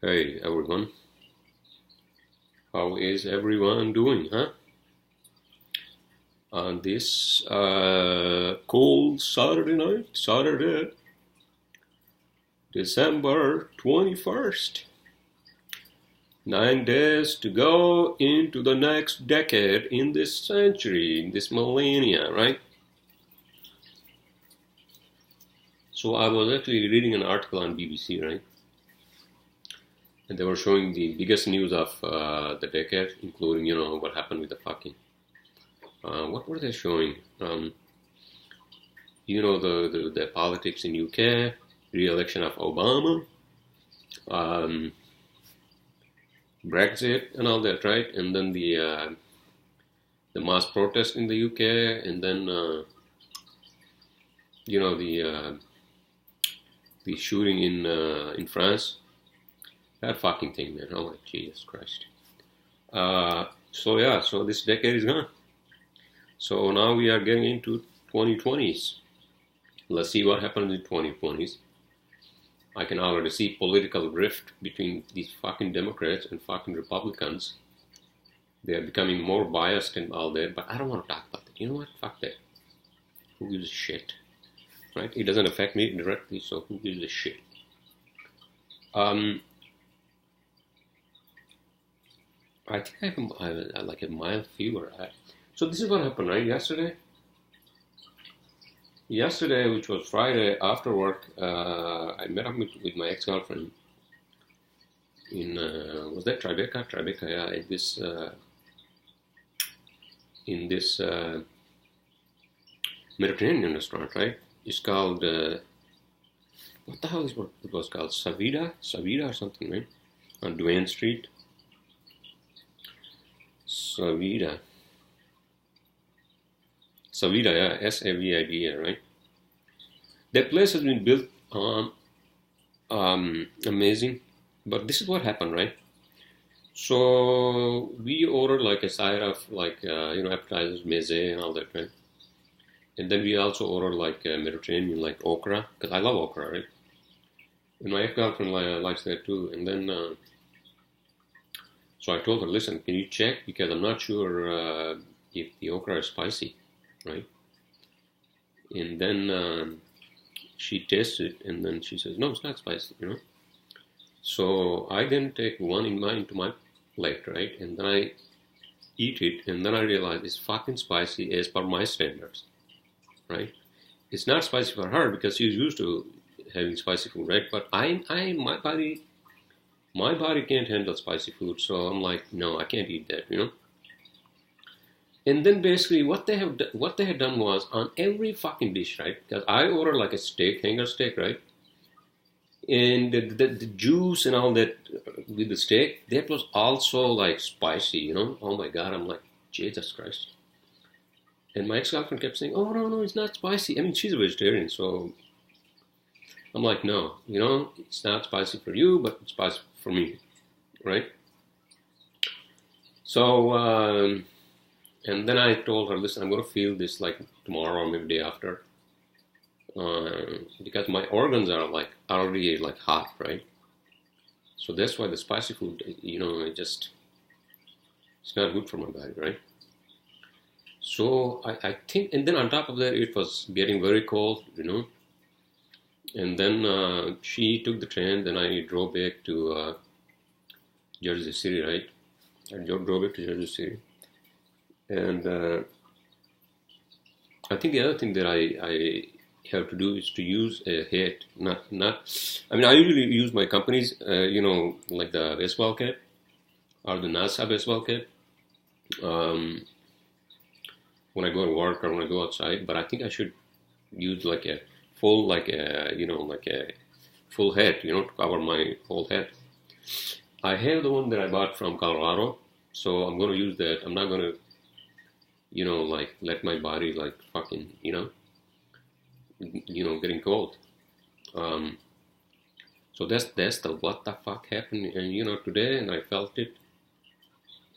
Hey everyone, how is everyone doing, huh? On this cold Saturday night, Saturday, December 21st. 9 days to go into the next decade in this century, in this millennia, right? So I was actually reading an article on BBC, right? And they were showing the biggest news of the decade, including, what happened with the fucking. What were they showing? The politics in UK, re-election of Obama, Brexit and all that, right? And then the mass protest in the UK, and then the shooting in France. That fucking thing, man! Oh my Jesus Christ! So this decade is gone. So now we are getting into 2020s. Let's see what happens in 2020s. I can already see political rift between these fucking Democrats and fucking Republicans. They are becoming more biased and all that, but I don't want to talk about that. You know what? Fuck that. Who gives a shit? Right? It doesn't affect me directly, so who gives a shit? I think I have like a mild fever. So this is what happened, right? Yesterday, which was Friday, after work, I met up with my ex-girlfriend in, was that Tribeca? Tribeca, yeah, in this Mediterranean restaurant, right? It's called, what the hell is what it was called? Savida or something, right? On Duane Street. Savida, yeah, Savida, right? That place has been built amazing, but this is what happened, right? So we ordered like a side of like appetizers, meze and all that, right? And then we also ordered like Mediterranean, like okra, because I love okra, right? And my ex-girlfriend likes that too. And then so I told her, listen, can you check, because I'm not sure if the okra is spicy, right? And then she tasted it, and then she says, no, it's not spicy, So I then take one into my plate, right? And then I eat it, and then I realize it's fucking spicy as per my standards, right? It's not spicy for her because she's used to having spicy food, right? But my body can't handle spicy food, so I'm like, no, I can't eat that, And then basically what they had done was on every fucking dish, right? Because I ordered like a steak, hanger steak, right? And the juice and all that with the steak, that was also like spicy, Oh my God, I'm like, Jesus Christ. And my ex-girlfriend kept saying, oh, no, it's not spicy. I mean, she's a vegetarian, so I'm like, no, it's not spicy for you, but it's spicy for me, right? So, and then I told her, listen, I'm going to feel this like tomorrow or maybe day after. Because my organs are like already like hot, right? So that's why the spicy food, it's not good for my body, right? So I think, and then on top of that, it was getting very cold, And then she took the train, then I drove back to Jersey City, right? I drove back to Jersey City. And I think the other thing that I have to do is to use a hat, I mean, I usually use my company's, like the baseball cap or the NASA baseball cap when I go to work or when I go outside, but I think I should use like a full, like a full hat, to cover my whole head. I have the one that I bought from Colorado, so I'm going to use that. I'm not going to, like let my body like fucking, getting cold. So that's the what the fuck happened, and today, and I felt it,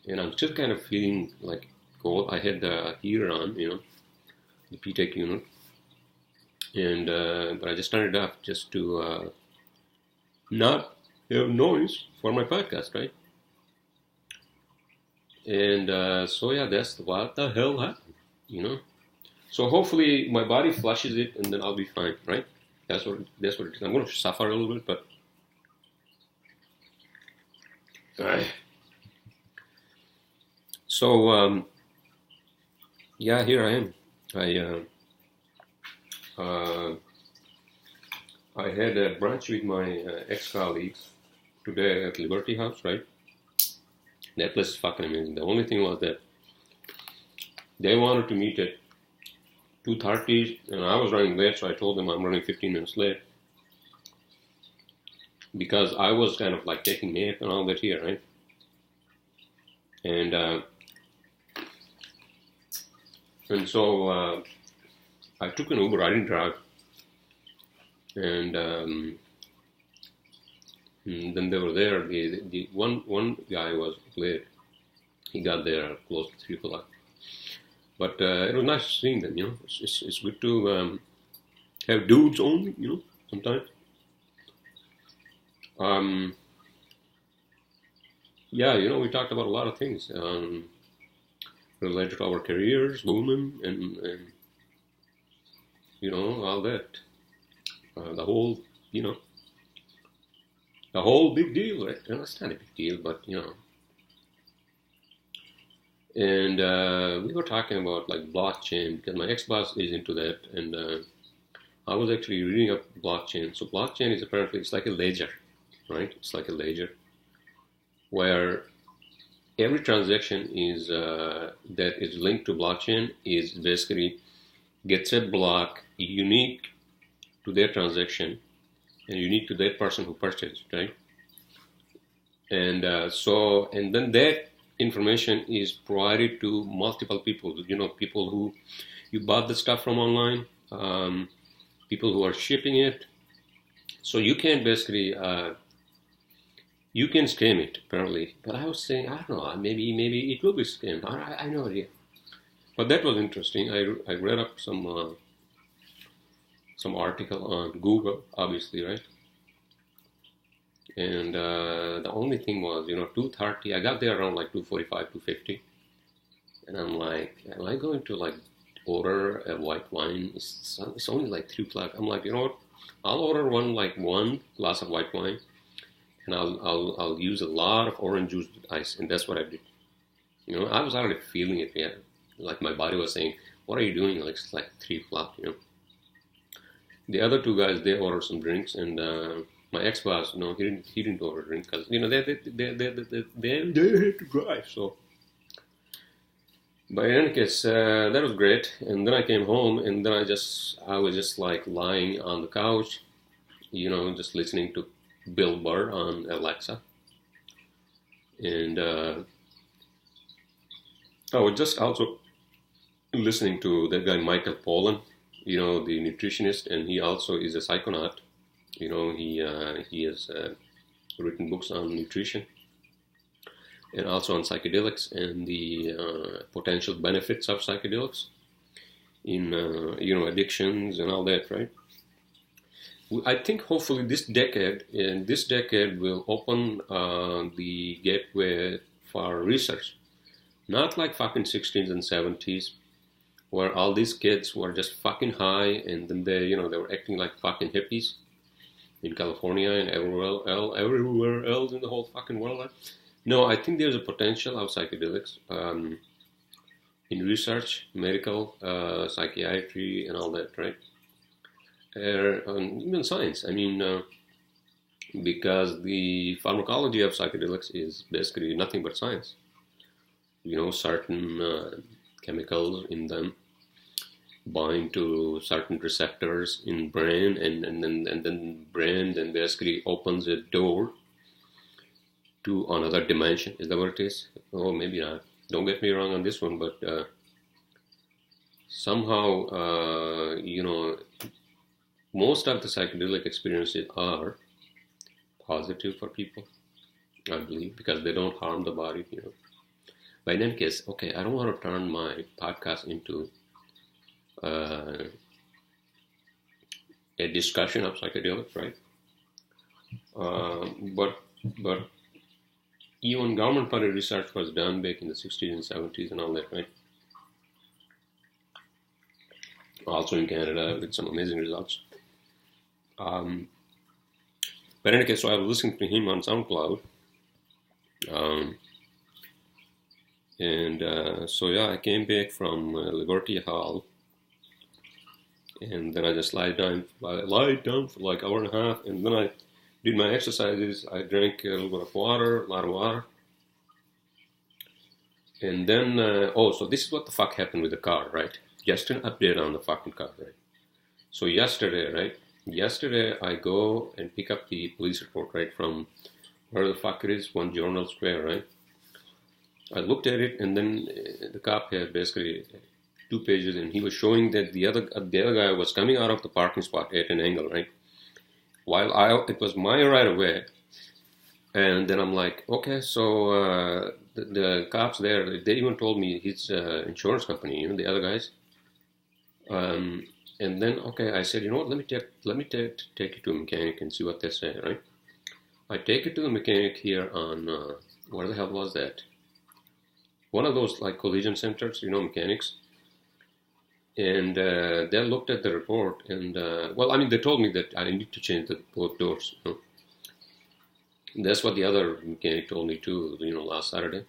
and I'm still kind of feeling like cold. I had the heater on, the P-Tech unit, and but I just turned it off just to not have noise for my podcast, right? And so yeah, that's what the hell happened, you know. So hopefully my body flushes it, and then I'll be fine, right? That's what it is. I'm going to suffer a little bit, but so yeah, here I am. I had a brunch with my ex-colleagues today at Liberty House, right? That place is fucking amazing. The only thing was that they wanted to meet at 2:30, and I was running late, so I told them I'm running 15 minutes late because I was kind of like taking nap and all that here, right? And so I took an Uber. I didn't drive, and then they were there. The one guy was late. He got there close to 3 o'clock. But it was nice seeing them, you know. It's good to have dudes only, you know, sometimes. Yeah, you know, we talked about a lot of things related to our careers, women, and you know, all that. The whole, you know, the whole big deal, right? And it's not a big deal, but, you know. And we were talking about like blockchain because my ex-boss is into that, and I was actually reading up blockchain. So blockchain is apparently, it's like a ledger, right? It's like a ledger where every transaction is that is linked to blockchain is basically gets a block unique to their transaction and unique to that person who purchased, right? And and then that information is provided to multiple people. You know, people who you bought the stuff from online, people who are shipping it. So you can basically you can scam it apparently. But I was saying, I don't know, maybe it will be scammed. I have no idea. But that was interesting. I read up some article on Google, obviously, right? And the only thing was, you know, 2:30. I got there around like 2:45, 2:50, and I'm like, am I going to like order a white wine? It's only like 3 o'clock. I'm like, you know what? I'll order one glass of white wine, and I'll use a lot of orange juice with ice, and that's what I did. You know, I was already feeling it. Yeah, like my body was saying, "What are you doing?" Like it's like 3 o'clock. You know. The other two guys, they ordered some drinks, and my ex-boss, no, he didn't order a drink because, you know, they had to drive. So, but in any case, that was great. And then I came home, and then I was just like lying on the couch, you know, just listening to Bill Burr on Alexa, and I was just also listening to that guy Michael Pollan, you know, the nutritionist, and he also is a psychonaut. You know, he has written books on nutrition and also on psychedelics and the potential benefits of psychedelics in you know, addictions and all that, right? I think hopefully this decade will open the gateway for research, not like fucking 60s and 70s. Where all these kids were just fucking high, and then they were acting like fucking hippies in California and everywhere else in the whole fucking world. No, I think there's a potential of psychedelics in research, medical, psychiatry, and all that, right? Even science. I mean, because the pharmacology of psychedelics is basically nothing but science. You know, certain chemicals in them bind to certain receptors in brain, and then brain then basically opens a door to another dimension. Is that what it is? Oh, maybe not. Don't get me wrong on this one, but somehow, you know, most of the psychedelic experiences are positive for people, I believe, because they don't harm the body, you know. But in any case, okay, I don't want to turn my podcast into a discussion of psychedelics, right? But But even government-funded research was done back in the 60s and 70s and all that, right? Also in Canada with some amazing results. But in any case, so I was listening to him on SoundCloud. So yeah, I came back from Liberty Hall, and then I just lied down for like an hour and a half, and then I did my exercises. I drank a little bit of water, a lot of water. And then, so this is what the fuck happened with the car, right? Just an update on the fucking car, right? So yesterday I go and pick up the police report, right, from where the fuck it is, One Journal Square, right? I looked at it, and then the cop had basically 2 pages, and he was showing that the other guy was coming out of the parking spot at an angle, right? While it was my right of way, and then I'm like, okay, so the cops there, they even told me his insurance company, the other guys. And then, okay, I said, what, let me take it to a mechanic and see what they say, right? I take it to the mechanic here on, where the hell was that? One of those, like, collision centers, mechanics. And they looked at the report, and, they told me that I need to change both doors, That's what the other mechanic told me too, last Saturday.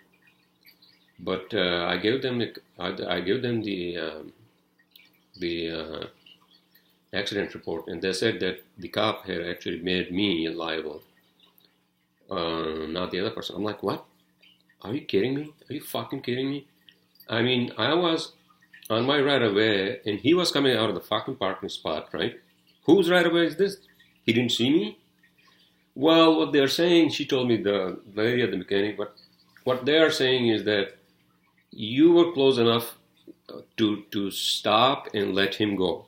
But I gave them the accident report, and they said that the cop had actually made me liable, not the other person. I'm like, what? Are you kidding me? Are you fucking kidding me? I mean, I was on my right of way, and he was coming out of the fucking parking spot, right? Whose right of way is this? He didn't see me? Well, what they're saying, she told me, the lady at the mechanic, but what they are saying is that you were close enough to stop and let him go.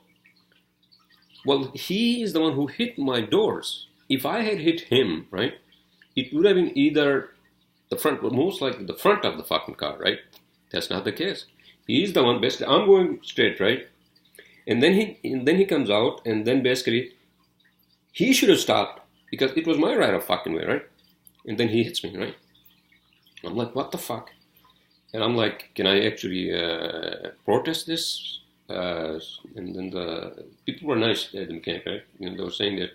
Well, he is the one who hit my doors. If I had hit him, right, it would have been either the front, most likely the front of the fucking car, right? That's not the case. He's the one, basically, I'm going straight, right? And then he comes out, and then basically, he should have stopped, because it was my right of fucking way, right? And then he hits me, right? I'm like, what the fuck? And I'm like, can I actually protest this? And then the people were nice at the mechanic, right? They were saying that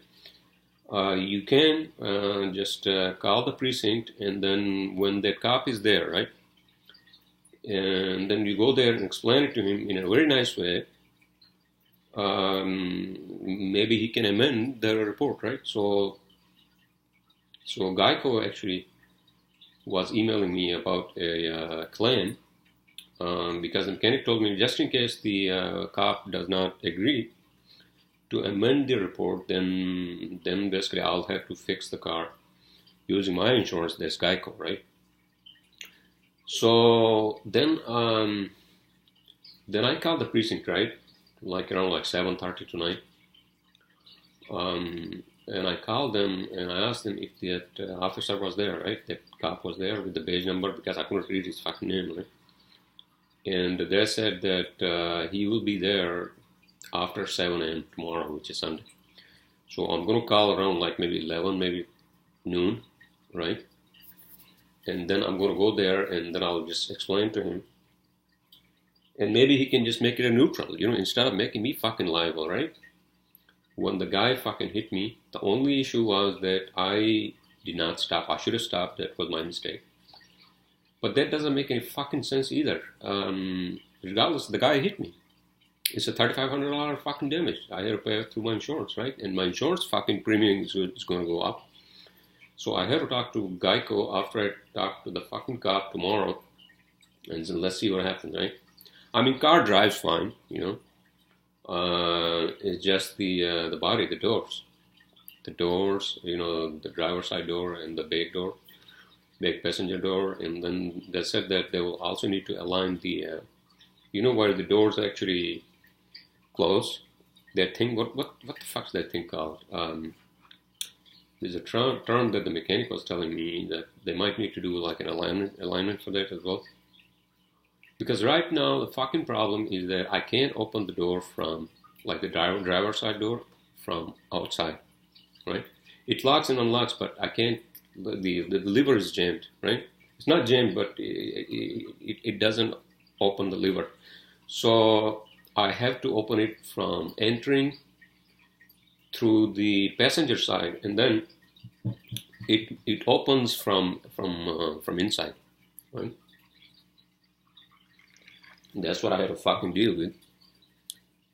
you can just call the precinct, and then when the cop is there, right? And then you go there and explain it to him in a very nice way. Maybe he can amend the report, right? So Geico actually was emailing me about a claim, because the mechanic told me, just in case the cop does not agree to amend the report, then basically I'll have to fix the car using my insurance, that's Geico, right? So then I called the precinct, right? Around 7:30 tonight. And I called them, and I asked them if that officer was there, right? That cop was there with the badge number, because I couldn't read his fucking name, right? And they said that he will be there after 7 a.m. tomorrow, which is Sunday. So I'm going to call around maybe 11, maybe noon, right? And then I'm going to go there, and then I'll just explain to him. And maybe he can just make it a neutral, instead of making me fucking liable, right? When the guy fucking hit me, the only issue was that I did not stop. I should have stopped. That was my mistake. But that doesn't make any fucking sense either. Regardless, the guy hit me. It's a $3,500 fucking damage. I had to pay through my insurance, right? And my insurance fucking premium is going to go up. So I have to talk to Geico after I talk to the fucking cop tomorrow. And so let's see what happens, right? I mean, car drives fine, It's just the body, the doors, the driver's side door and the back passenger door, and then they said that they will also need to align the, where the doors actually close. That thing, what the fuck's that thing called? There's a term that the mechanic was telling me that they might need to do an alignment for that as well. Because right now, the fucking problem is that I can't open the door from, the driver's side door from outside, right? It locks and unlocks, but I can't the lever is jammed, right? It's not jammed, but it doesn't open the lever. So I have to open it from entering through the passenger side, and then it opens from inside, right? And that's what I have to fucking deal with.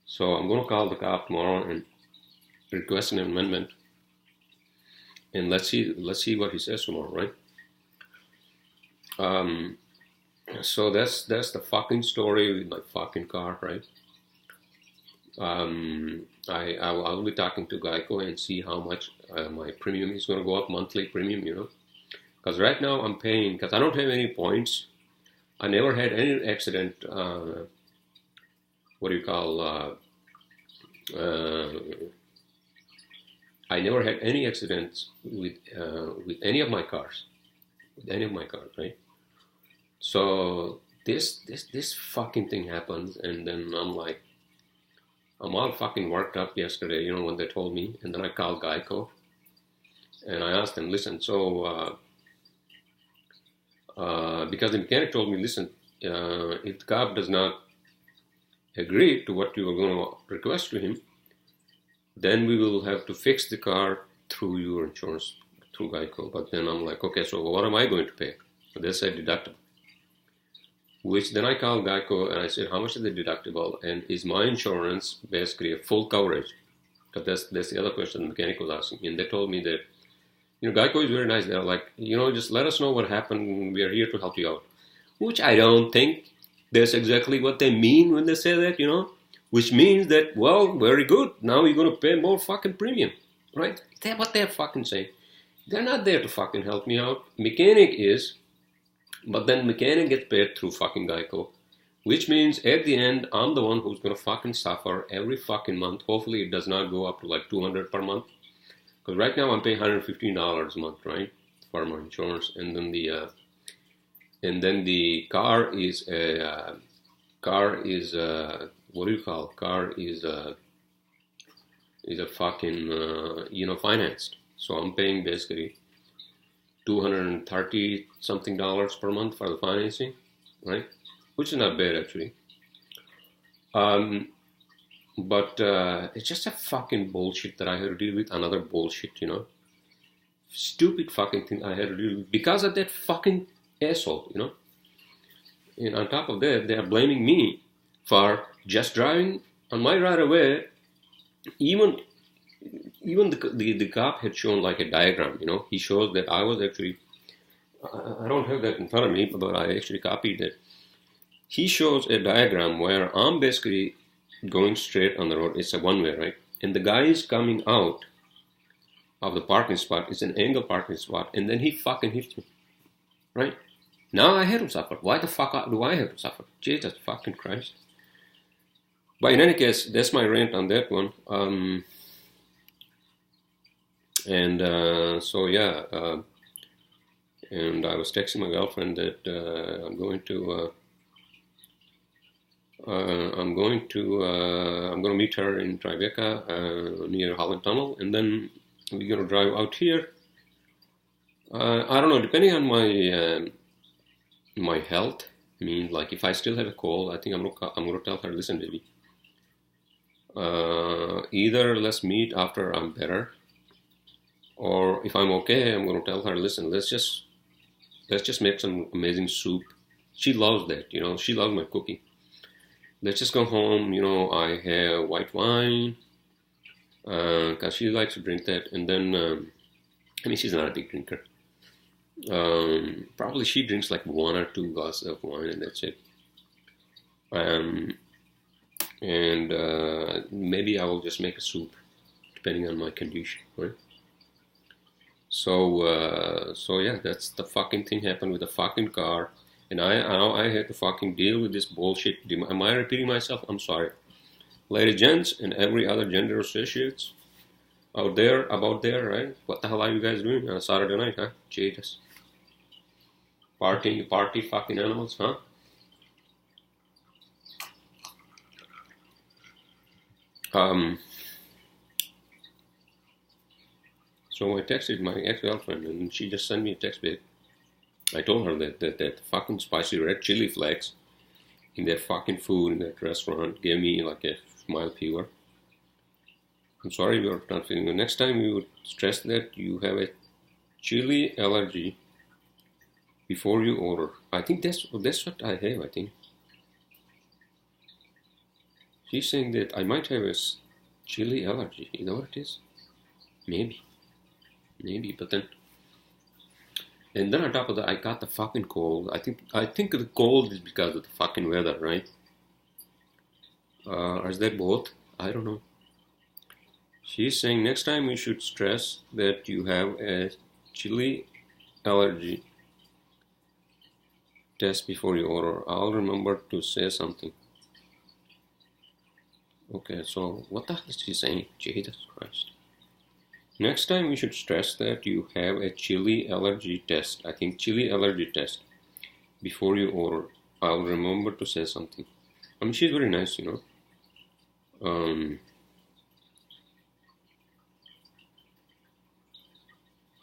So I'm gonna call the cop tomorrow and request an amendment, and let's see what he says tomorrow, right? So that's the fucking story with my fucking car, right? I'll be talking to Geico and see how much my premium is going to go up, monthly premium, because right now I'm paying, because I don't have any points. I never had any accident. What do you call? I never had any accidents with any of my cars, right? So this fucking thing happens, and then I'm like, I'm all fucking worked up yesterday, when they told me, and then I called Geico, and I asked them, listen, so because the mechanic told me, listen, if the cop does not agree to what you are going to request to him, then we will have to fix the car through your insurance, through Geico. But then I'm like, okay, so what am I going to pay? They said deductible. Which then I called Geico and I said, how much is the deductible? And is my insurance basically a full coverage? Because that's the other question the mechanic was asking. And they told me that, Geico is very nice. They're like, just let us know what happened. We are here to help you out. Which I don't think that's exactly what they mean when they say that, Which means that, well, very good. Now you're going to pay more fucking premium, right? That's what they're fucking saying. They're not there to fucking help me out. Mechanic is, but then mechanic gets paid through fucking Geico. Which means at the end, I'm the one who's going to fucking suffer every fucking month. Hopefully it does not go up to like $200 per month. Because right now I'm paying $115 a month, right? For my insurance. And then the car is what do you call? Car is a fucking, financed. So I'm paying basically $230 something per month for the financing, right? Which is not bad actually. But it's just a fucking bullshit that I had to deal with. Another bullshit, stupid fucking thing I had to deal with because of that fucking asshole, And on top of that, they are blaming me for just driving on my right away. Even the cop had shown like a diagram, He shows that I was actually, I don't have that in front of me, but I actually copied it. He shows a diagram where I'm basically going straight on the road. It's a one-way, right? And the guy is coming out of the parking spot. It's an angle parking spot. And then he fucking hits me, right? Now I have to suffer. Why the fuck do I have to suffer? Jesus fucking Christ. But in any case, that's my rant on that one. So yeah, and I was texting my girlfriend that I'm going to meet her in Tribeca near Holland Tunnel, and then we're gonna drive out here. I don't know, depending on my health. I mean, like if I still have a cold, I think I'm gonna tell her, listen, baby. Either let's meet after I'm better, or if I'm okay, I'm gonna tell her, listen, let's just make some amazing soup. She loves that, She loves my cooking. Let's just go home, I have white wine, because she likes to drink that, and then, she's not a big drinker. Probably she drinks like 1 or 2 glasses of wine, and that's it. And maybe I will just make a soup, depending on my condition, right? So yeah, that's the fucking thing happened with the fucking car. And I had to fucking deal with this bullshit. Am I repeating myself? I'm sorry. Ladies, gents, and every other gender associates out there, right? What the hell are you guys doing on a Saturday night, huh? Jesus. Party fucking animals, huh? So I texted my ex-girlfriend, and she just sent me a text back. I told her that fucking spicy red chili flakes in that fucking food in that restaurant gave me like a mild fever. I'm sorry you're not feeling good. Next time you would stress that you have a chili allergy before you order. I think that's what I have, I think. She's saying that I might have a chili allergy. You know what it is? Maybe, but then... And then on top of that, I got the fucking cold. I think the cold is because of the fucking weather, right? Is that both? I don't know. She's saying next time you should stress that you have a chili allergy test before you order. I'll remember to say something. Okay, so what the hell is she saying? Jesus Christ. Next time you should stress that you have a chili allergy test. I think chili allergy test before you order. I'll remember to say something. I mean, she's very nice, you know.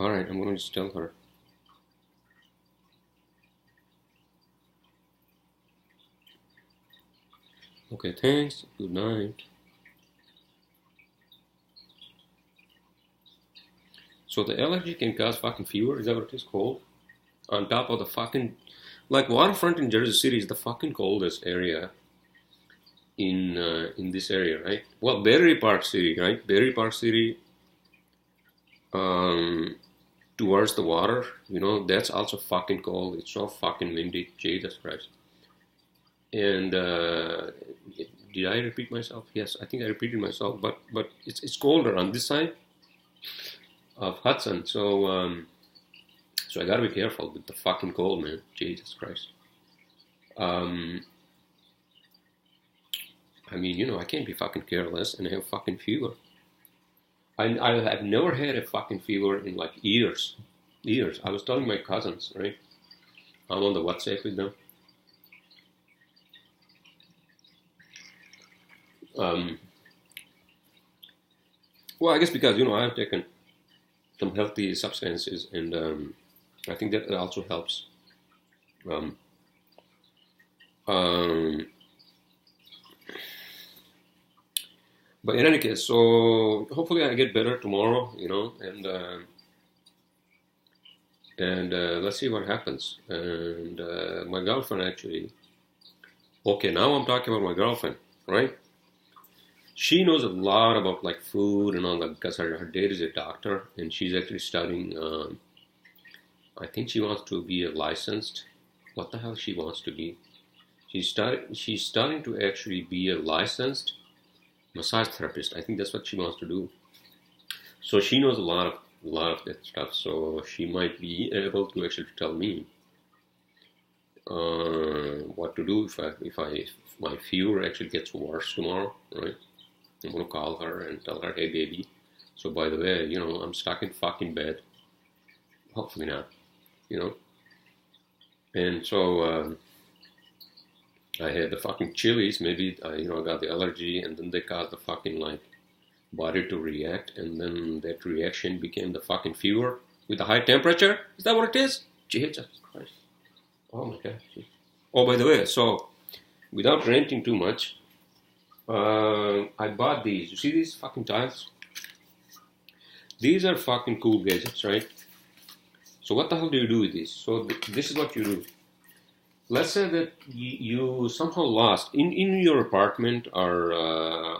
Alright, I'm gonna just tell her. Okay, thanks. Good night. So the allergy can cause fucking fever? Is that what it is called? On top of the fucking... Like waterfront in Jersey City is the fucking coldest area in this area, right? Well, Battery Park City, right? Battery Park City towards the water, you know, that's also fucking cold. It's so fucking windy. Jesus Christ. And did I repeat myself? Yes, I think I repeated myself, but it's colder on this side of Hudson, so I gotta be careful with the fucking cold, man. Jesus Christ. I mean, you know, I can't be fucking careless and have fucking fever. I have never had a fucking fever in like years. I was telling my cousins, right? I'm on the WhatsApp with them. Well, I guess because, you know, I've taken some healthy substances, and I think that also helps. But in any case, so hopefully I get better tomorrow, you know, and let's see what happens. And my girlfriend actually, okay, now I'm talking about my girlfriend, right? She knows a lot about like food and all that because her dad is a doctor, and she's actually studying. I think she wants to be a licensed. What the hell she wants to be? She's studying to actually be a licensed massage therapist. I think that's what she wants to do. So she knows a lot of that stuff. So she might be able to actually tell me what to do if my fever actually gets worse tomorrow, right? I'm gonna call her and tell her, hey baby, so by the way, you know, I'm stuck in fucking bed. Hopefully not, you know. And so I had the fucking chilies, maybe I got the allergy, and then they caused the fucking like body to react, and then that reaction became the fucking fever with the high temperature. Is that what it is? Jesus Christ. Oh my God. Oh, by the way, so without ranting too much, I bought these. You see these fucking tiles? These are fucking cool gadgets, right? So what the hell do you do with these? So this is what you do. Let's say that you somehow lost in your apartment, or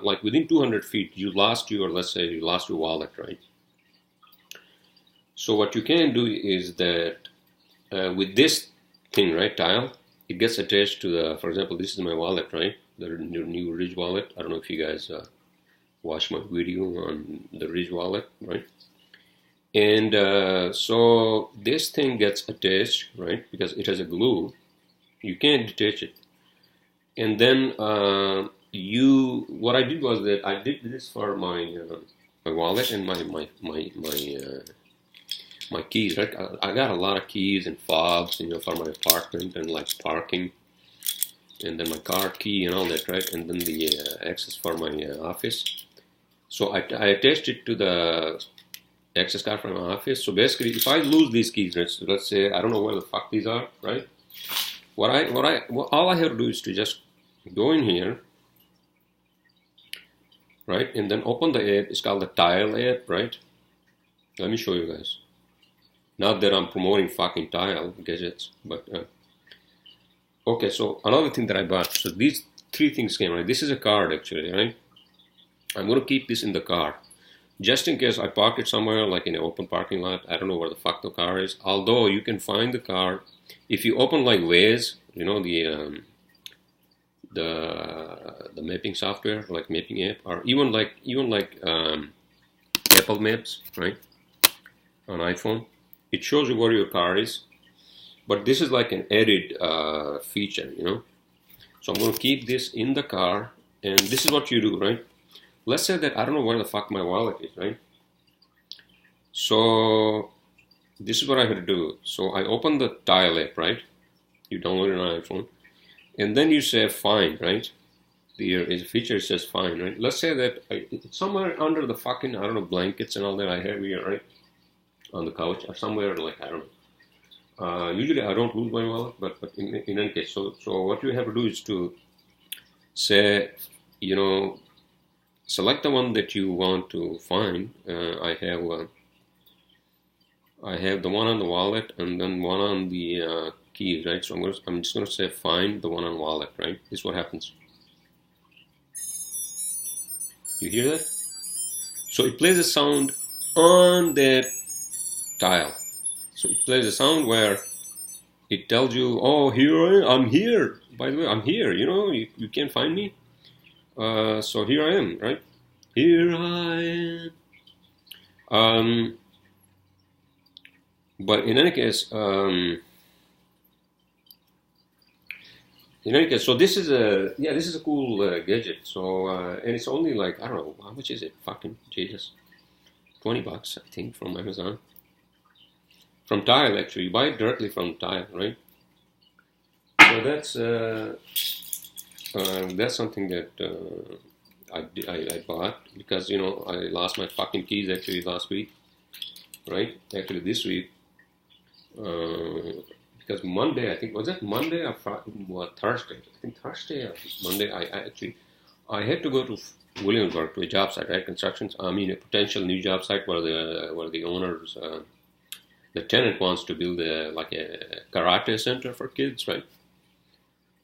like within 200 feet, let's say you lost your wallet, right? So what you can do is that with this thing, right, tile, it gets attached to the, for example, this is my wallet, right? The new Ridge wallet. I don't know if you guys watch my video on the Ridge wallet, right? And so this thing gets attached, right? Because it has a glue. You can't detach it. And then what I did was that I did this for my wallet and my keys, right? I got a lot of keys and fobs, for my apartment and like parking, and then my car key and all that, right? And then the access for my office. So I attached it to the access card from my office. So basically, if I lose these keys, let's say I don't know where the fuck these are, right? All I have to do is to just go in here, right, and then open the app. It's called the Tile app, right? Let me show you guys. Not that I'm promoting fucking Tile gadgets, but okay. So another thing that I bought. So these three things came, right? This is a card actually, right? I'm gonna keep this in the car, just in case I park it somewhere, like in an open parking lot. I don't know where the fuck the car is. Although you can find the car if you open like Waze, you know, the mapping software, like mapping app, or even like Apple Maps, right, on iPhone. It shows you where your car is, but this is like an added feature, you know. So I'm going to keep this in the car, and this is what you do, right? Let's say that I don't know where the fuck my wallet is, right? So this is what I have to do. So I open the Tile app, right? You download it on iPhone, and then you say find, right? There is a feature that says find, right? Let's say that it's somewhere under the fucking, I don't know, blankets and all that I have here, right? On the couch or somewhere, like, I don't know. Usually I don't lose my wallet, but in any case, so what you have to do is to say, you know, select the one that you want to find. I have the one on the wallet and then one on the keys, right? So I'm just gonna say find the one on wallet, right? This is what happens. You hear that? So it plays a sound on that tile. So it plays a sound where it tells you, oh, here I'm here. By the way, I'm here. You know, you can't find me. So here I am, right? Here I am. But in any case, so this is a cool gadget. So and it's only like, I don't know, how much is it? Fucking Jesus, $20 I think from Amazon. From Tile, actually, you buy it directly from Tile, right? So that's something that I bought because, you know, I lost my fucking keys actually last week, right? Actually this week, because Monday, I think, was that Monday or Thursday? I think Thursday or Monday. I had to go to Williamsburg to a job site, right? Construction. I mean, a potential new job site where the owners. The tenant wants to build a karate center for kids, right?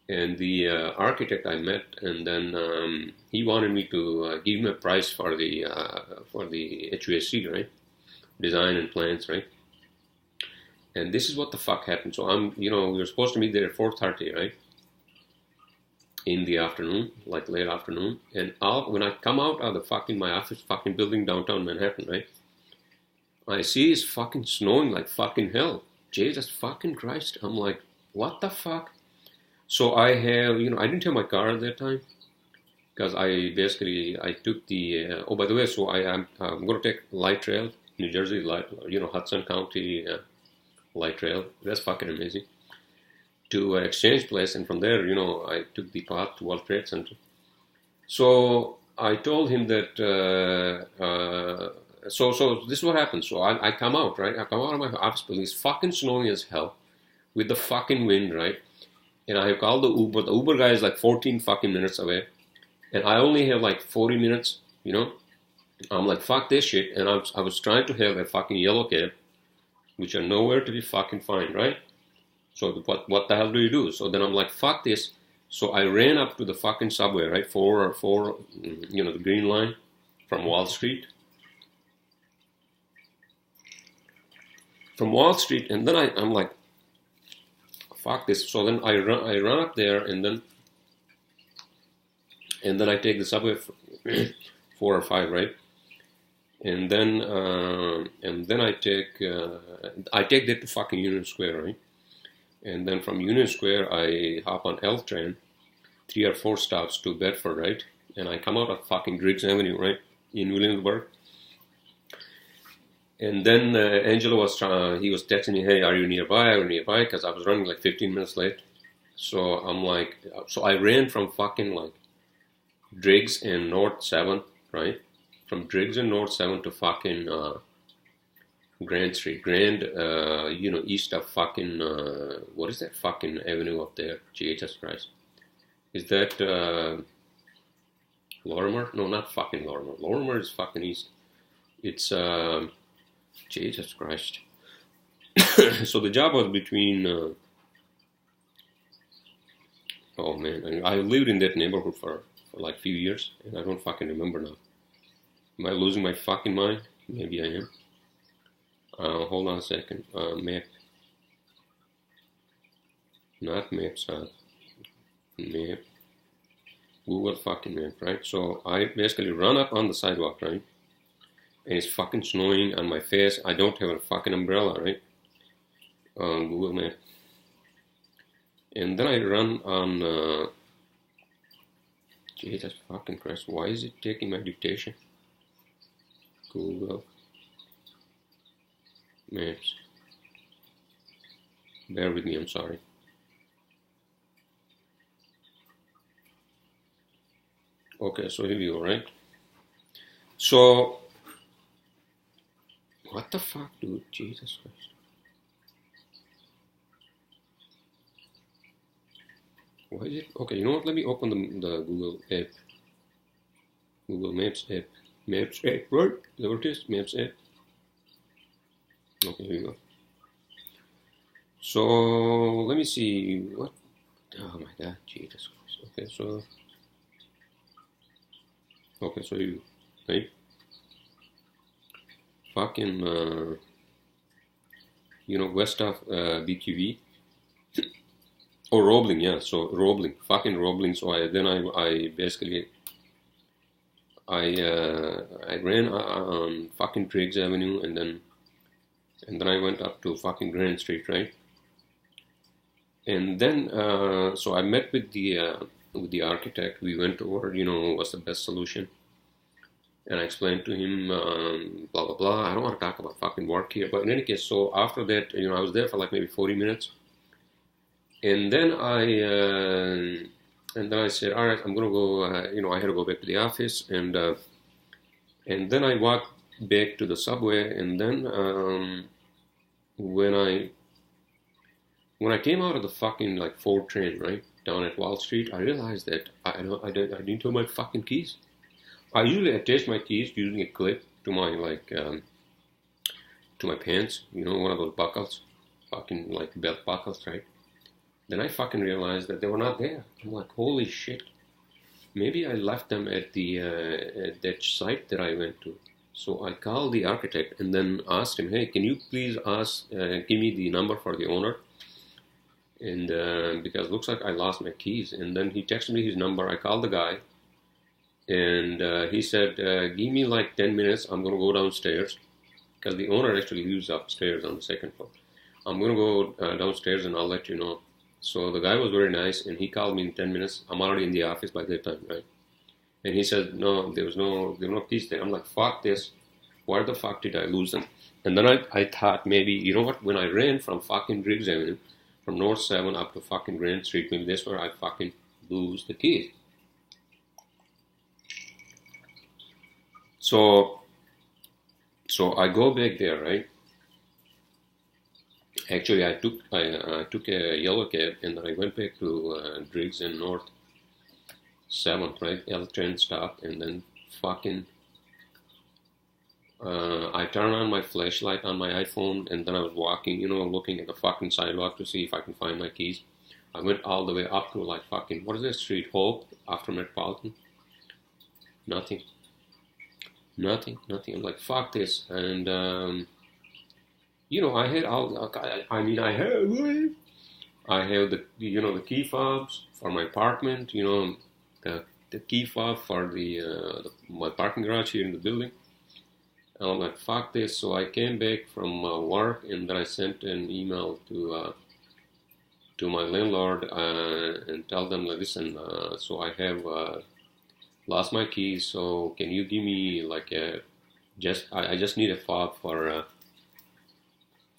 And the architect I met, and then he wanted me to give him a price for the HVAC, right? Design and plans, right? And this is what the fuck happened. So we were supposed to meet there at 4:30, right? In the afternoon, like late afternoon. And when I come out of my office fucking building downtown Manhattan, right? I see it's fucking snowing like fucking hell. Jesus fucking Christ. I'm like, what the fuck? So I have, I didn't have my car at that time because I took the, by the way, so I'm going to take light trail, New Jersey, Hudson County light trail. That's fucking amazing. To Exchange Place, and from there, I took the path to World Trade Center. So I told him that, so this is what happens. So I come out, right? I come out of my office building. It's fucking snowing as hell with the fucking wind, right? And I have called the Uber. The Uber guy is like 14 fucking minutes away. And I only have like 40 minutes, I'm like, fuck this shit. And I was trying to have a fucking yellow cab, which are nowhere to be fucking found, right? So what the hell do you do? So then I'm like, fuck this. So I ran up to the fucking subway, right? For the green line from Wall Street. From Wall Street, and then I'm like, fuck this. So then I run up there, and then I take the subway 4 or 5, right? And then I take that to fucking Union Square, right? And then from Union Square I hop on L train, 3 or 4 stops to Bedford, right? And I come out of fucking Griggs Avenue, right, in Williamsburg. And then Angelo was texting me, hey, are you nearby? Because I was running like 15 minutes late. So I'm like, I ran from fucking like Driggs and North 7th, right? From Driggs and North 7th to fucking Grand Street, east of fucking, what is that fucking avenue up there? Jesus Christ. Is that, Lorimer? No, not fucking Lorimer. Lorimer is fucking east. It's, Jesus Christ. So the job was between, oh man, I lived in that neighborhood for like a few years, and I don't fucking remember now. Am I losing my fucking mind? Maybe I am. Hold on a second. Map. Not maps, map. Google fucking map, right? So I basically run up on the sidewalk, right? And it's fucking snowing on my face. I don't have a fucking umbrella, right? Google map. And then I run on, Jesus fucking Christ, why is it taking my dictation? Google Maps. Bear with me, I'm sorry. Okay, so here we go, right? So, what the fuck, dude? Jesus Christ. Why is it? Okay, you know what? Let me open the Google app. Google Maps app. Maps app, right? Is that what it is? Maps app. Okay, here we go. So, let me see. What? Oh my god, Jesus Christ. Okay, so you, right? Fucking, west of BQV. Oh, Roebling, yeah. So Roebling, fucking Roebling. So I basically I ran on fucking Driggs Avenue, and then I went up to fucking Grand Street, right? And then so I met with the architect. We went over, what's the best solution, and I explained to him blah blah blah. I don't want to talk about fucking work here, but in any case, so after that, I was there for like maybe 40 minutes. And then I said, all right, I'm gonna go. I had to go back to the office, and then I walked back to the subway. And then when I came out of the fucking like 4 train, right down at Wall Street, I realized that I didn't have my fucking keys. I usually attach my keys using a clip to my to my pants, one of those buckles, fucking like belt buckles, right? Then I fucking realized that they were not there. I'm like, holy shit. Maybe I left them at at that site that I went to. So I called the architect and then asked him, hey, can you please give me the number for the owner? And because it looks like I lost my keys. And then he texted me his number. I called the guy. And he said, give me like 10 minutes. I'm going to go downstairs. Because the owner actually lives upstairs on the 2nd floor. I'm going to go downstairs and I'll let you know. So the guy was very nice, and he called me in 10 minutes. I'm already in the office by that time, right? And he said, no, there were no keys there. I'm like, fuck this. Where the fuck did I lose them? And then I thought maybe, you know what? When I ran from fucking Driggs Avenue, from North 7 up to fucking Grand Street, maybe that's where I fucking lose the keys. So I go back there, right? Actually, I took a yellow cab, and then I went back to Driggs and North 7th, right? L train stop, and then fucking I turned on my flashlight on my iPhone, and then I was walking, looking at the fucking sidewalk to see if I can find my keys. I went all the way up to like fucking, what is that street? Hope, after Metropolitan. Nothing. I'm like, fuck this. And I had all. I have the key fobs for my apartment. The key fob for my parking garage here in the building. And I'm like, fuck this. So I came back from work, and then I sent an email to my landlord and tell them, like, listen, so I have lost my keys. So can you give me like I just need a fob for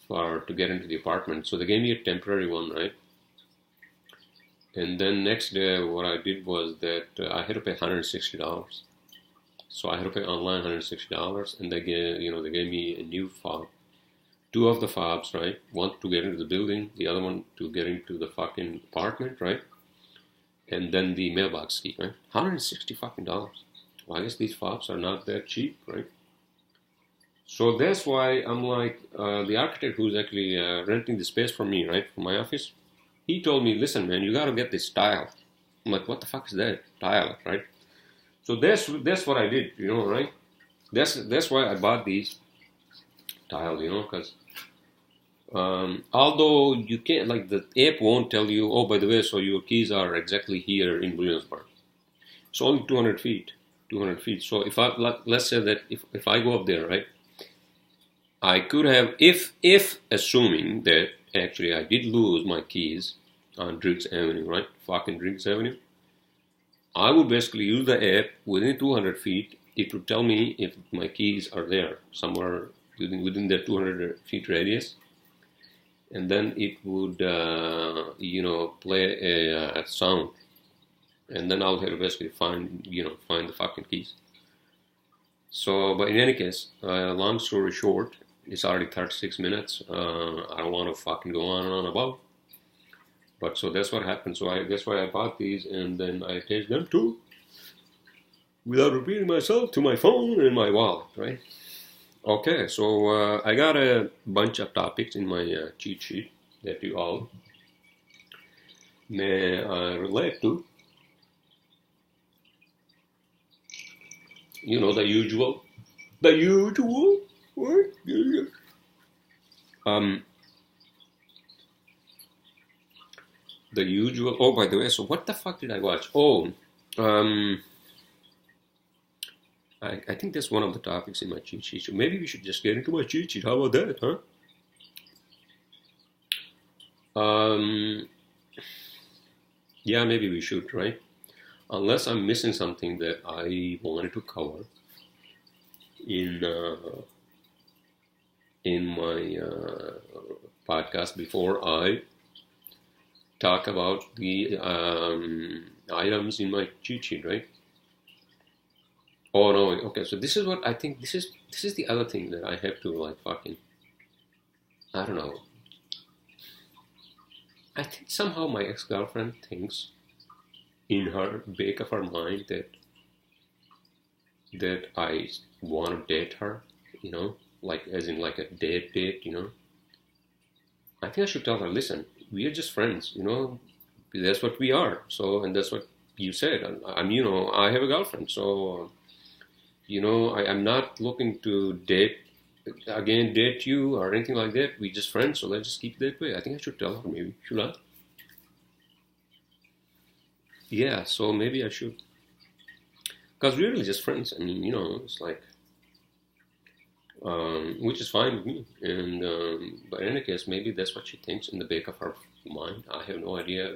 to get into the apartment. So they gave me a temporary one, right? And then next day, what I did was that I had to pay $160. So I had to pay online $160, and they gave me a new fob. two of the fobs, right? One to get into the building, the other one to get into the fucking apartment, right? And then the mailbox key, right? $160 fucking dollars. Well, I guess these fobs are not that cheap, right? So that's why I'm like, the architect who's actually renting the space for me, right, for my office, he told me, listen, man, you got to get this tile. I'm like, what the fuck is that? Tile, right? So that's what I did, right? That's why I bought these tiles, because although you can't, like, the app won't tell you, oh, by the way, so your keys are exactly here in Williamsburg. It's only 200 feet. So if let's say that if I go up there, right, I could have, if assuming that actually I did lose my keys on Driggs Avenue, right, fucking Driggs Avenue, I would basically use the app within 200 feet. It would tell me if my keys are there somewhere within the 200 feet radius, and then it would play a sound, and then I'll have to basically find the fucking keys. So, but in any case, long story short, it's already 36 minutes. I don't want to fucking go on and on about. But so that's what happened. So that's why I bought these, and then I attached them to, without repeating myself, to my phone and my wallet, right? Okay, so I got a bunch of topics in my cheat sheet that you all may relate to. The usual. What? The usual. Oh, by the way, so what the fuck did I watch? Oh, I think that's one of the topics in my cheat sheet. So maybe we should just get into my cheat sheet. How about that, huh? Yeah, maybe we should, right? Unless I'm missing something that I wanted to cover in my podcast before I talk about the items in my cheat sheet, right? Oh no, okay. So this is what I think. This is the other thing that I have to like fucking. I don't know. I think somehow my ex-girlfriend thinks in her back of her mind that I want to date her, like as in like a date, I think I should tell her, listen, we are just friends, that's what we are. So, and that's what you said. I'm I have a girlfriend, so, I'm not looking to date you or anything like that. We're just friends, so let's just keep it that way. I think I should tell her, maybe. Should I? Yeah, so maybe I should. Because we're really just friends. I mean, it's like, which is fine with me. And, but in any case, maybe that's what she thinks in the back of her mind. I have no idea,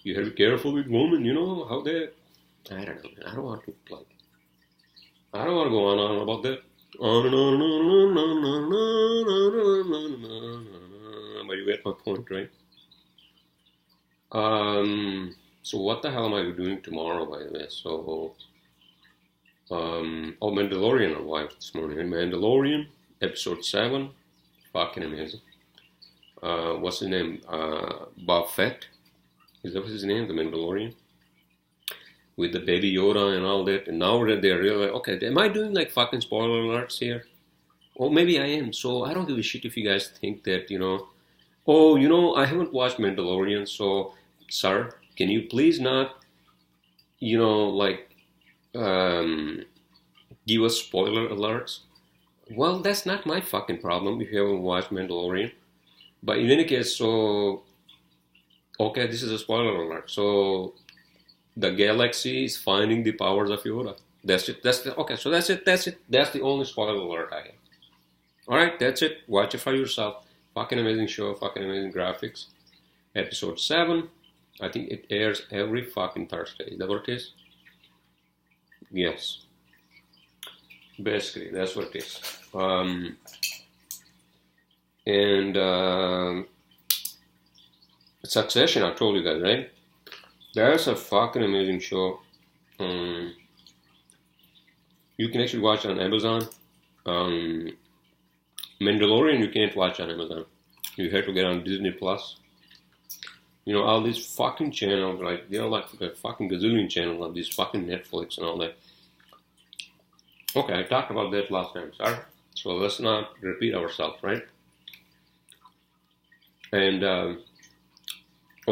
you have to be careful with women, how they, I don't know, I don't want to go on and on about that. On and on and on. But you get my point, right? So what the hell am I doing tomorrow, by the way? So, Mandalorian arrived this morning. Mandalorian, episode 7, fucking amazing. What's his name? Bob Fett. Is that his name? The Mandalorian? With the baby Yoda and all that. And now that they're really like, okay, am I doing like fucking spoiler alerts here? Or maybe I am. So I don't give a shit if you guys think that, I haven't watched Mandalorian, so, sir, can you please not, give us spoiler alerts? Well, that's not my fucking problem if you haven't watched Mandalorian. But in any case, so, okay, this is a spoiler alert. So, the galaxy is finding the powers of Yoda. That's it. Okay, so that's it. That's the only spoiler alert I have. Alright, that's it. Watch it for yourself. Fucking amazing show, fucking amazing graphics. Episode 7. I think it airs every fucking Thursday. Is that what it is? Yes. Basically, that's what it is. Succession, I told you guys, right? That's a fucking amazing show. You can actually watch it on Amazon. Mandalorian you can't watch on Amazon. You have to get on Disney Plus. You know, all these fucking channels, like, you know, like a fucking gazillion channels on these fucking Netflix and all that. Okay, I talked about that last time, sorry. So let's not repeat ourselves, right? And, oh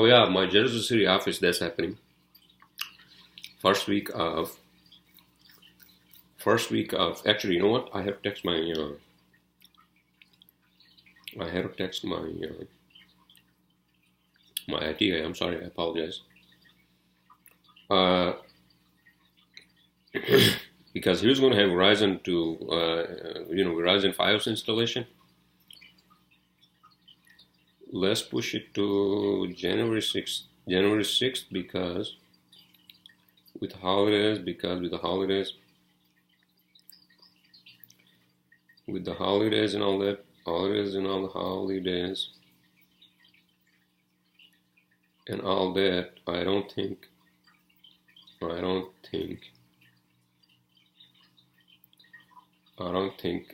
yeah, my Jersey City office, that's happening. First week of, actually, you know what? I have to text my, my IT guy. I'm sorry, I apologize. Because he was going to have Verizon Verizon Fios installation. Let's push it to January 6th, because with the holidays, and all that, I don't think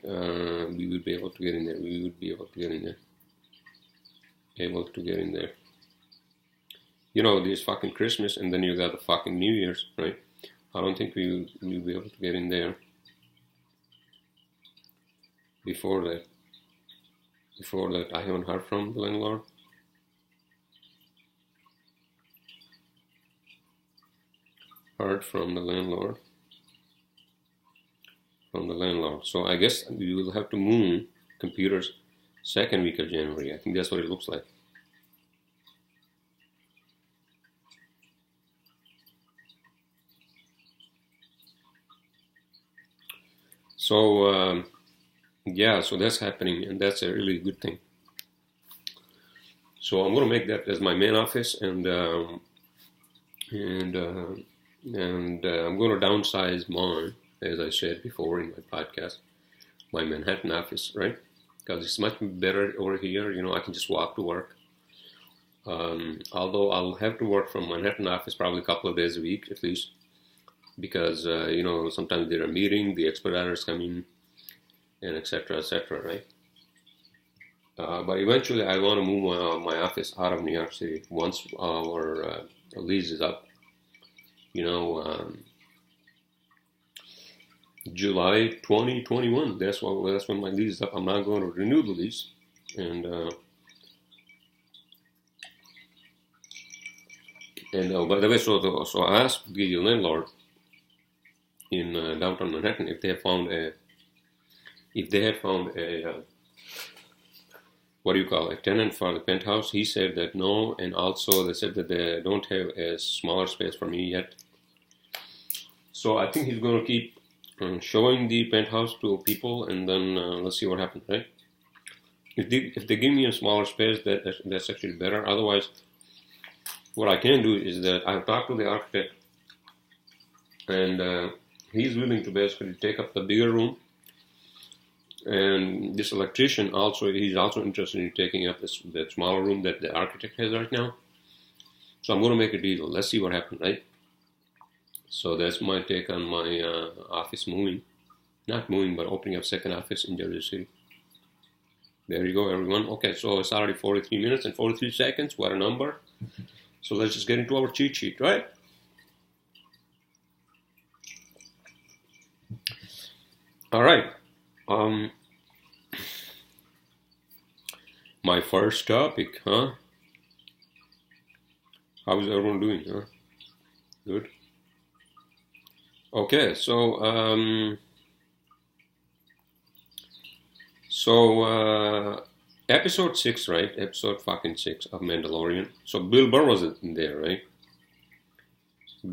we would be able to get in there. You know, this fucking Christmas, and then you got the fucking New Year's, right? I don't think we'll be able to get in there before that. I haven't heard from the landlord. So I guess we will have to move computers second week of January. I think that's what it looks like. So yeah, so that's happening, and that's a really good thing. So I'm going to make that as my main office, and I'm going to downsize mine, as I said before in my podcast, my Manhattan office, right? Because it's much better over here. You know, I can just walk to work. Although I'll have to work from Manhattan office probably a couple of days a week at least, because you know, sometimes there are meetings, the expediters come in, and etc., right? But eventually I want to move my office out of New York City once our lease is up. You know, July 2021. That's when my lease is up. I'm not going to renew the lease, and by the way, so I asked the landlord in downtown Manhattan if they had found a a tenant for the penthouse. He said that no, and also they said that they don't have a smaller space for me yet. So I think he's going to keep showing the penthouse to people, and then let's see what happens, right? If they give me a smaller space, that's actually better. Otherwise, what I can do is that I've talked to the architect, and he's willing to basically take up the bigger room. And this electrician he's also interested in taking up that smaller room that the architect has right now. So I'm going to make a deal. Let's see what happens, right? So that's my take on my office moving. Not moving, but opening up second office in Jersey City. There you go, everyone. Okay, so it's already 43 minutes and 43 seconds. What a number. So let's just get into our cheat sheet, right? All right. My first topic, huh? How is everyone doing, huh? Good. Okay, so episode 6, right? Episode fucking 6 of Mandalorian. So Bill Burr was in there, right?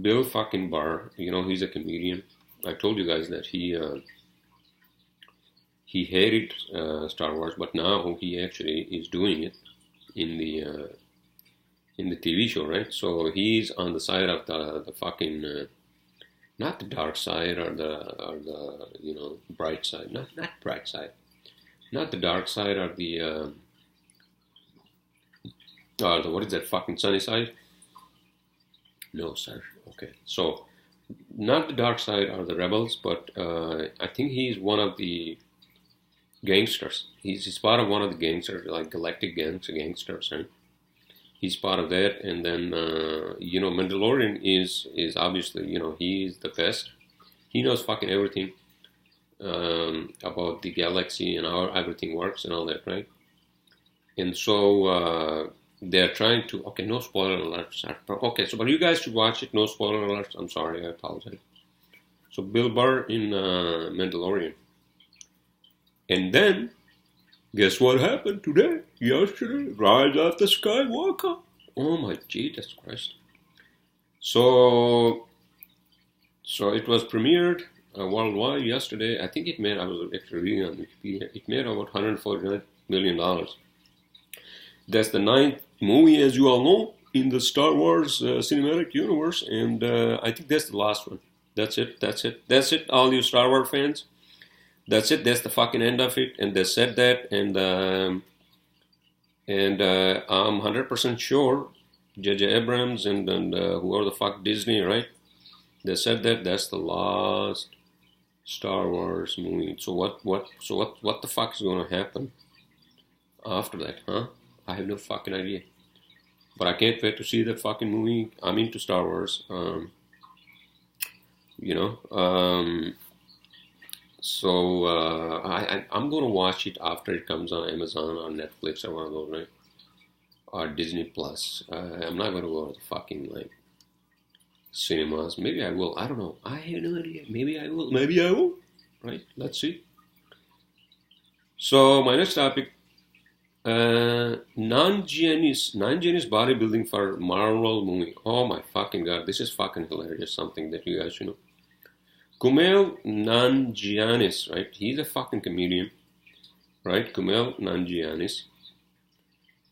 Bill fucking Burr, you know, he's a comedian. I told you guys that he hated Star Wars, but now he actually is doing it in the TV show, right? So he's on the side of the fucking not the dark side or the you know, bright side, not bright side, not the dark side or the what is that fucking sunny side? No, sir. Okay, so not the dark side or the rebels, but I think he's one of the gangsters. He's part of one of the gangsters, like galactic gangsters, right? He's part of that, and then Mandalorian is obviously, he is the best. He knows fucking everything about the galaxy and how everything works and all that, right? And so they're trying to. Okay, no spoiler alerts. Okay, so but you guys should watch it. No spoiler alerts. I'm sorry, I apologize. So Bill Burr in Mandalorian, and then guess what happened today? Yesterday, Rise of the Skywalker. Oh my Jesus Christ! So it was premiered worldwide yesterday. I think it made. I was actually reading on Wikipedia. It made about $149 million. That's the 9th movie, as you all know, in the Star Wars cinematic universe, and I think that's the last one. That's it. All you Star Wars fans. That's it. That's the fucking end of it. And they said that, and I'm 100% sure J.J. Abrams and whoever the fuck Disney, right? They said that that's the last Star Wars movie. So what the fuck is going to happen after that, huh? I have no fucking idea. But I can't wait to see that fucking movie. I'm into Star Wars. So I'm going to watch it after it comes on Amazon or Netflix or one of those, right? Or Disney Plus. I'm not going to go to the fucking, cinemas. Maybe I will. I don't know. I have no idea. Maybe I will. Right? Let's see. So my next topic, Nanjianis bodybuilding for Marvel movie. Oh my fucking god, this is fucking hilarious. Something that you guys should know. Kumail Nanjianis, right? He's a fucking comedian, right? Kumail Nanjianis.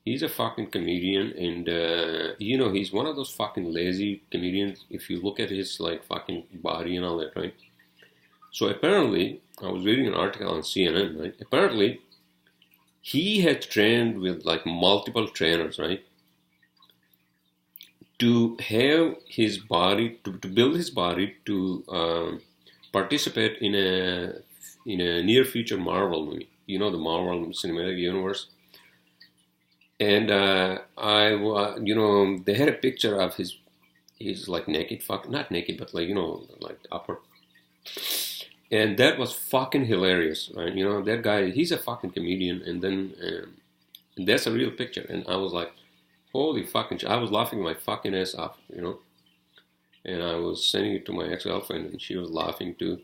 He's a fucking comedian, and he's one of those fucking lazy comedians. If you look at his fucking body and all that, right? So apparently, I was reading an article on CNN, right? Apparently, he had trained with multiple trainers, right? To have his body, to build his body to participate in a near future Marvel movie. The Marvel Cinematic Universe. And they had a picture of his naked, not naked, but upper. And that was fucking hilarious, right? That guy, he's a fucking comedian, and then and that's a real picture. And I was like, holy fucking shit. I was laughing my fucking ass off, And I was sending it to my ex-girlfriend, and she was laughing too.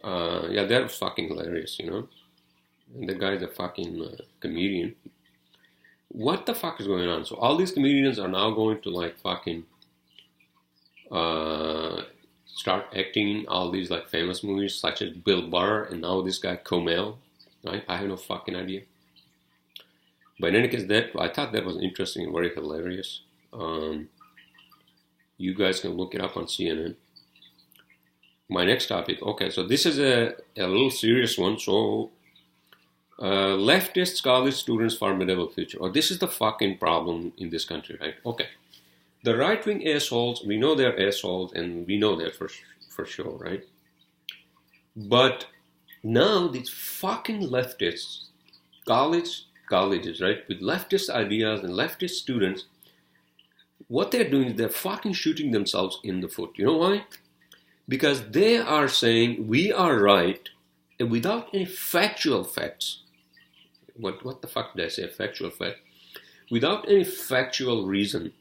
That was fucking hilarious, And the guy's a fucking comedian. What the fuck is going on? So all these comedians are now going to fucking start acting in all these famous movies, such as Bill Burr and now this guy Kumail, right? I have no fucking idea. But in any case, I thought that was interesting and very hilarious. You guys can look it up on CNN. My next topic. Okay, so this is a little serious one. So, leftist college students' formidable future. Oh, this is the fucking problem in this country, right? Okay. The right-wing assholes, we know they're assholes, and we know that for sure, right? But now these fucking leftists, colleges, right, with leftist ideas and leftist students, what they're doing is they're fucking shooting themselves in the foot. You know why? Because they are saying we are right, and without any factual facts. What the fuck did I say? Factual fact. Without any factual reason,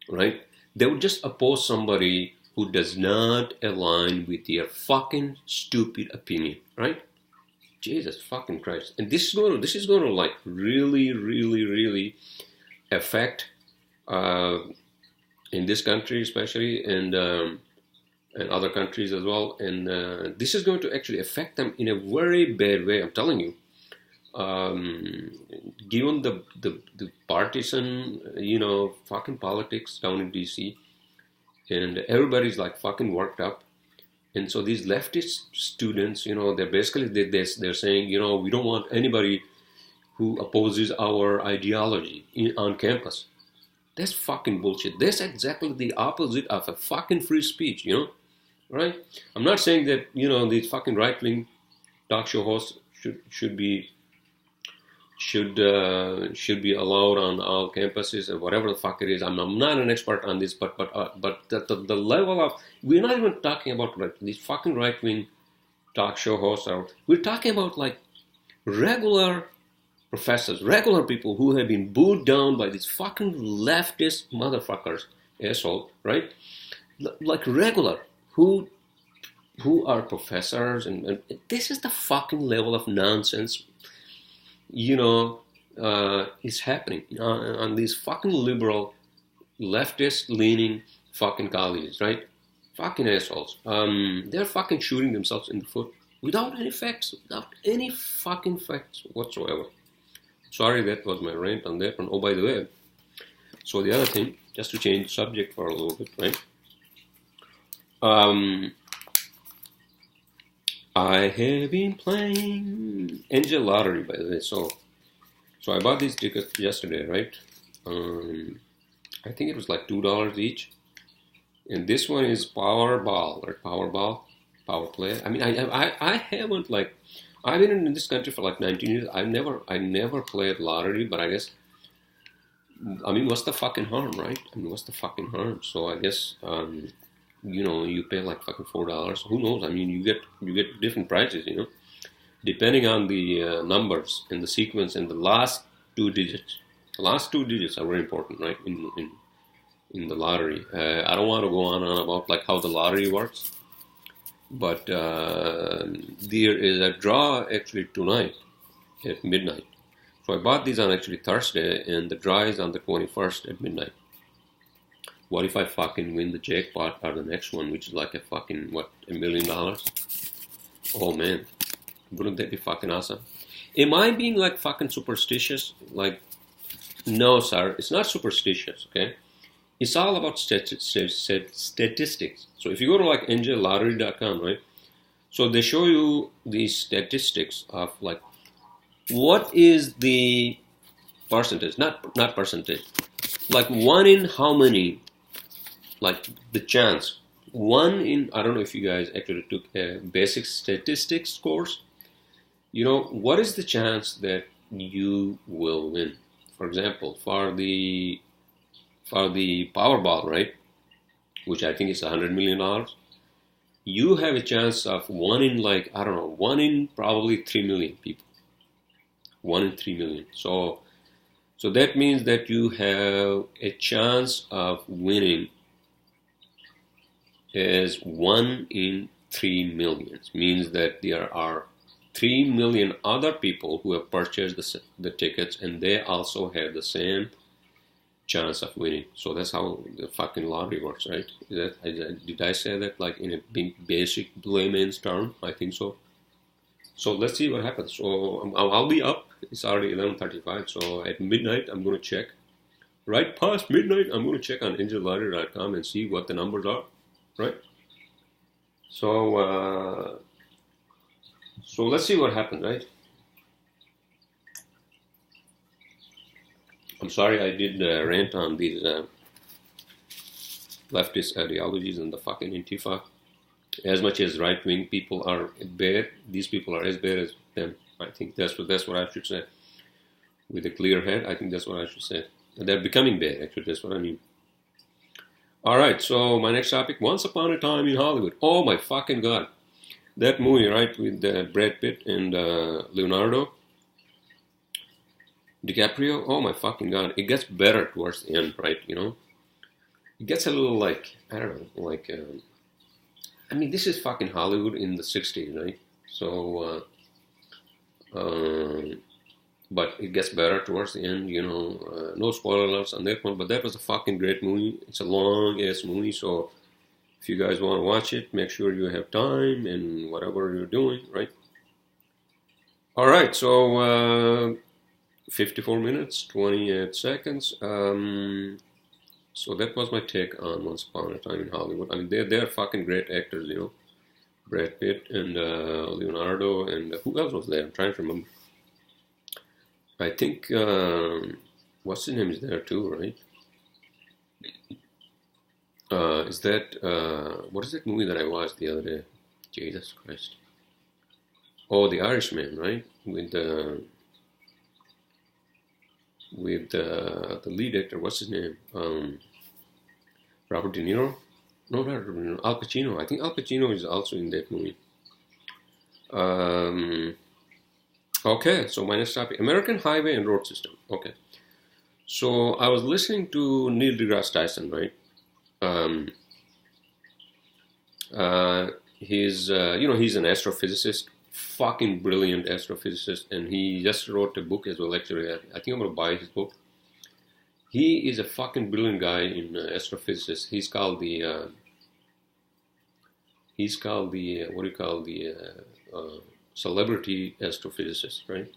right? They would just oppose somebody who does not align with their fucking stupid opinion, right? Jesus fucking Christ. And this is going to really, really, really affect in this country especially, and other countries as well. And this is going to actually affect them in a very bad way. I'm telling you. Given the partisan, fucking politics down in DC, and everybody's fucking worked up, and so these leftist students, they're basically they're saying, we don't want anybody who opposes our ideology on campus. That's fucking bullshit. That's exactly the opposite of a fucking free speech, right? I'm not saying that these fucking right-wing talk show hosts should be allowed on all campuses and whatever the fuck it is. I'm not an expert on this, but the level of, we're not even talking about like these fucking right wing talk show hosts. We're talking about like regular professors, regular people who have been booed down by these fucking leftist motherfuckers, asshole, right? Like regular who are professors, and this is the fucking level of nonsense, is happening on these fucking liberal, leftist-leaning fucking colleges, right? Fucking assholes. They're fucking shooting themselves in the foot without any facts, without any fucking facts whatsoever. Sorry, that was my rant on that one. Oh, by the way, so the other thing, just to change the subject for a little bit, right? I have been playing Angel Lottery, by the way. So I bought these tickets yesterday, right? I think it was like $2 each. And this one is Powerball, or Power Play. I mean, I haven't like, I've been in this country for like 19 years. I never played lottery, but I guess, I mean, what's the fucking harm, right? I mean, what's the fucking harm? So I guess, you pay like fucking $4. Who knows? I mean, you get different prices, depending on the numbers and the sequence and the last two digits. The last two digits are very important, right? In the lottery. I don't want to go on about like how the lottery works, but there is a draw actually tonight at midnight. So I bought these on actually Thursday, and the draw is on the 21st at midnight. What if I fucking win the jackpot or the next one, which is like a fucking, $1 million? Oh man, wouldn't that be fucking awesome? Am I being like fucking superstitious? Like, no, sir, it's not superstitious, okay? It's all about statistics. So if you go to like angellottery.com, right? So they show you these statistics of like, what is the percentage? Not percentage. Like one in how many? Like the chance. One in, I don't know if you guys actually took a basic statistics course. What is the chance that you will win? For example, for the Powerball, right, which I think is $100 million, you have a chance of one in like, I don't know, one in probably 3 million people. 1 in 3 million. So that means that you have a chance of winning as 1 in 3 million. Means that there are 3 million other people who have purchased the tickets, and they also have the same chance of winning. So that's how the fucking lottery works, right? Did I say that like in a big basic layman's term? I think so. So let's see what happens. So I'll be up. It's already 11:35. So at midnight, I'm going to check. Right past midnight, I'm going to check on angellottery.com and see what the numbers are. Right? So let's see what happens, right? I'm sorry I did rant on these leftist ideologies and the fucking Antifa. As much as right-wing people are bad, these people are as bad as them. I think that's what I should say. With a clear head, I think that's what I should say. And they're becoming bad, actually. That's what I mean. All right, so my next topic, Once Upon a Time in Hollywood. Oh, my fucking God. That movie, right, with Brad Pitt and Leonardo DiCaprio. Oh, my fucking God. It gets better towards the end, right, It gets a little like, I don't know, like... I mean, this is fucking Hollywood in the 60s, right? So, but it gets better towards the end, no spoiler alerts on that one, but that was a fucking great movie. It's a long-ass movie, so if you guys want to watch it, make sure you have time and whatever you're doing, right? All right, so 54 minutes, 28 seconds. So that was my take on Once Upon a Time in Hollywood. I mean, they're fucking great actors, Brad Pitt and Leonardo, and who else was there? I'm trying to remember. I think, what's his name is there too, right? Is that, what is that movie that I watched the other day? Jesus Christ. Oh, The Irishman, right? With the lead actor, what's his name? Robert De Niro? No, not Robert De Niro. Al Pacino. I think Al Pacino is also in that movie. Okay, so my next topic, American Highway and Road System. Okay. So I was listening to Neil deGrasse Tyson, right? He's an astrophysicist, fucking brilliant astrophysicist, and he just wrote a book as well. Actually, I think I'm gonna buy his book. He is a fucking brilliant guy in astrophysics. He's called the what do you call the celebrity astrophysicist, right?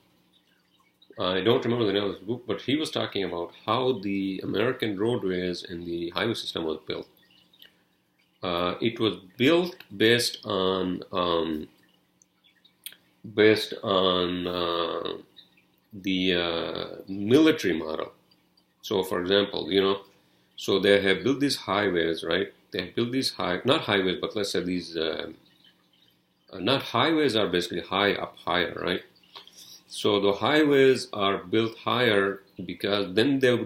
I don't remember the name of his book, but he was talking about how the American roadways and the highway system was built. It was built based on the military model. So, for example, so they have built these highways, right? They have built these not highways, but let's say these, not highways are basically higher, right? So the highways are built higher because then the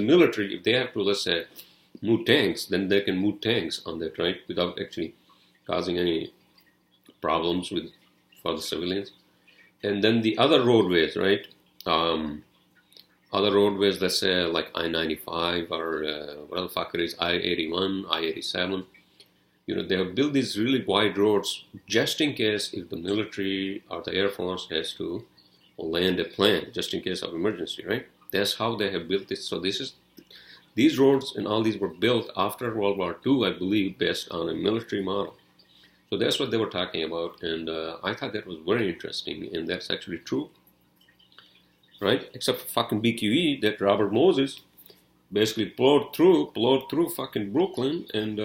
military, if they have to, let's say, move tanks, then they can move tanks on that, right? Without actually causing any problems for the civilians. And then the other roadways, right? Other roadways, let's say like I-95 or whatever the fuck it is, I-81, I-87. They have built these really wide roads just in case if the military or the Air Force has to land a plane, just in case of emergency, right? That's how they have built this. So these roads and all these were built after World War II, I believe, based on a military model. So that's what they were talking about, and I thought that was very interesting, and that's actually true. Right? Except for fucking BQE, that Robert Moses basically plowed through fucking Brooklyn and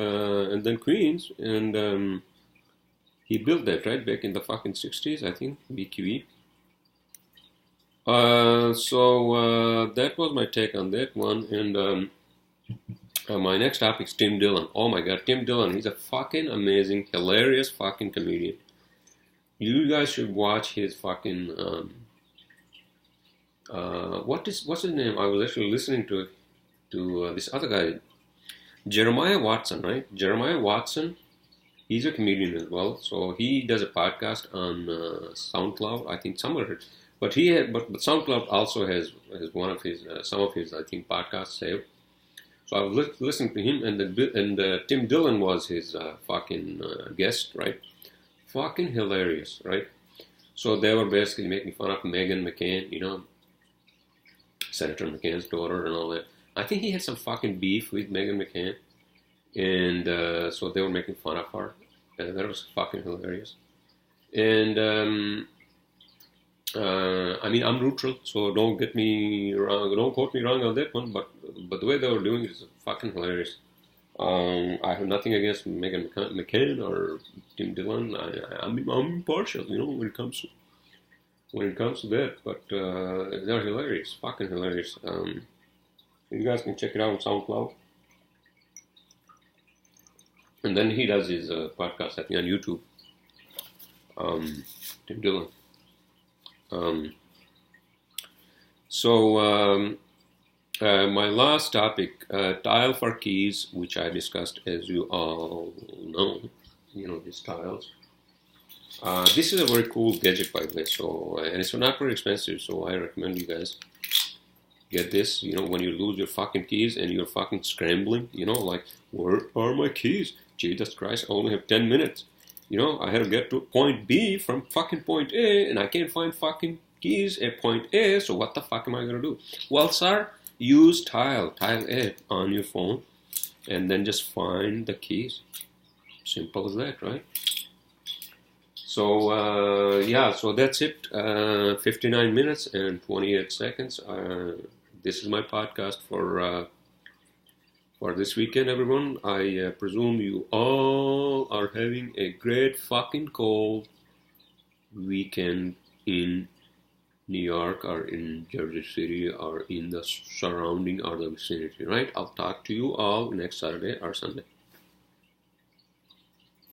then Queens, and he built that, right, back in the fucking 60s, I think, BQE. So that was my take on that one, and my next topic is Tim Dillon. Oh my god, Tim Dillon, he's a fucking amazing, hilarious fucking comedian. You guys should watch his fucking, what's his name? I was actually listening to this other guy, Jeremiah Watson, right? Jeremiah Watson, he's a comedian as well. So he does a podcast on SoundCloud, I think somewhere. But SoundCloud also has one of his some of his, I think, podcasts saved. So I was listening to him, and Tim Dillon was his fucking guest, right? Fucking hilarious, right? So they were basically making fun of Meghan McCain, Senator McCain's daughter and all that. I think he had some fucking beef with Meghan McCain, and so they were making fun of her. And that was fucking hilarious. And I mean, I'm neutral, so don't get me wrong. Don't quote me wrong on that one. But the way they were doing it is fucking hilarious. I have nothing against Meghan McCain or Tim Dillon. I'm impartial, when it comes to that. But they're hilarious, fucking hilarious. You guys can check it out on SoundCloud. And then he does his podcast, I think, on YouTube. Tim Dillon. My last topic, tile for keys, which I discussed, as you all know, these tiles. This is a very cool gadget, by the way, and it's not very expensive, so I recommend you guys get this, when you lose your fucking keys and you're fucking scrambling, like, where are my keys? Jesus Christ, I only have 10 minutes. I had to get to point B from fucking point A, and I can't find fucking keys at point A, so what the fuck am I going to do? Well, sir, use tile A on your phone, and then just find the keys. Simple as that, right? So, so that's it. 59 minutes and 28 seconds. This is my podcast for this weekend, everyone. I presume you all are having a great fucking cold weekend in New York or in Jersey City or in the surrounding or the vicinity, right? I'll talk to you all next Saturday or Sunday.